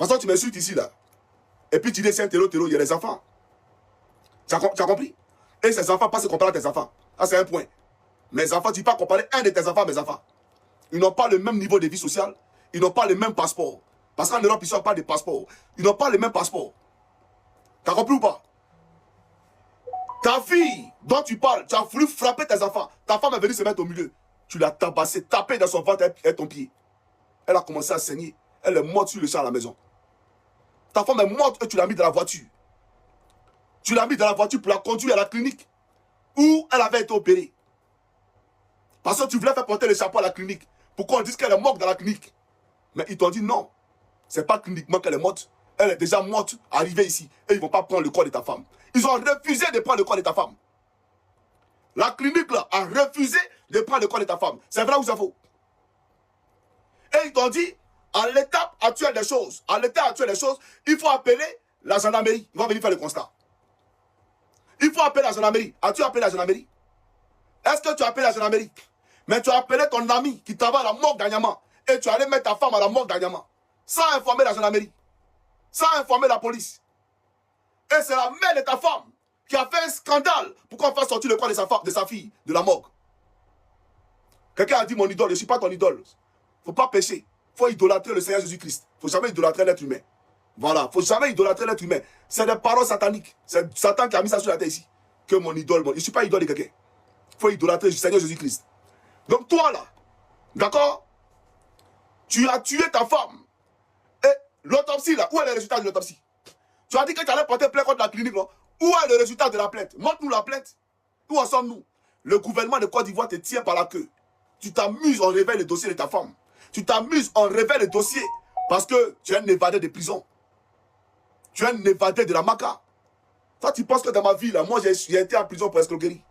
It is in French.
toute façon, tu m'insultes ici, là. Et puis tu dis, c'est un terreau, il y a des enfants. Tu as compris? Et ces enfants, pas se comparer à tes enfants. Ça, c'est un point. Mes enfants, tu ne peux pas comparer un de tes enfants à mes enfants. Ils n'ont pas le même niveau de vie sociale. Ils n'ont pas le même passeport. Parce qu'en Europe, ils n'ont pas de passeport. Ils n'ont pas le même passeport. Tu as compris ou pas? Ta fille dont tu parles, tu as voulu frapper tes enfants. Ta femme est venue se mettre au milieu. Tu l'as tabassée, tapée dans son ventre et ton pied. Elle a commencé à saigner. Elle est morte sur le champ à la maison. Ta femme est morte et tu l'as mis dans la voiture. Tu l'as mis dans la voiture pour la conduire à la clinique où elle avait été opérée. Parce que tu voulais faire porter le chapeau à la clinique pour qu'on dise qu'elle est morte dans la clinique. Mais ils t'ont dit non. C'est pas cliniquement qu'elle est morte. Elle est déjà morte, arrivée ici. Et ils ne vont pas prendre le corps de ta femme. Ils ont refusé de prendre le corps de ta femme. La clinique là a refusé de prendre le corps de ta femme. C'est vrai ou c'est faux? Et ils t'ont dit, à l'étape actuelle des choses, il faut appeler la gendarmerie. Ils vont venir faire le constat. Il faut appeler la gendarmerie. As-tu appelé la gendarmerie? Est-ce que tu as appelé la gendarmerie? Mais tu as appelé ton ami qui travaille à la morgue d'Anyama. Et tu allais mettre ta femme à la morgue d'Anyama. Sans informer la gendarmerie. Sans informer la police. Et c'est la mère de ta femme qui a fait un scandale pour qu'on fasse sortir le corps de sa fille de la morgue. Quelqu'un a dit mon idole, je ne suis pas ton idole. Il ne faut pas pécher. Il faut idolâtrer le Seigneur Jésus-Christ. Il ne faut jamais idolâtrer l'être humain. Voilà, il ne faut jamais idolâtrer l'être humain. C'est des paroles sataniques. C'est Satan qui a mis ça sur la terre ici. Que mon idole, je ne suis pas idole de quelqu'un. Il faut idolâtrer le Seigneur Jésus-Christ. Donc toi là, d'accord? Tu as tué ta femme. Et l'autopsie là, où est le résultat de l'autopsie? Tu as dit que tu allais porter plainte contre la clinique là. Où est le résultat de la plainte? Montre-nous la plainte. Où en sommes-nous? Le gouvernement de Côte d'Ivoire te tient par la queue. Tu t'amuses, on révèle le dossier de ta femme. Tu t'amuses, on révèle le dossier. Parce que tu es un évadé de prison. Tu es un évadé de la Maca. Toi, tu penses que dans ma vie, là, moi, j'ai été en prison pour escroquerie.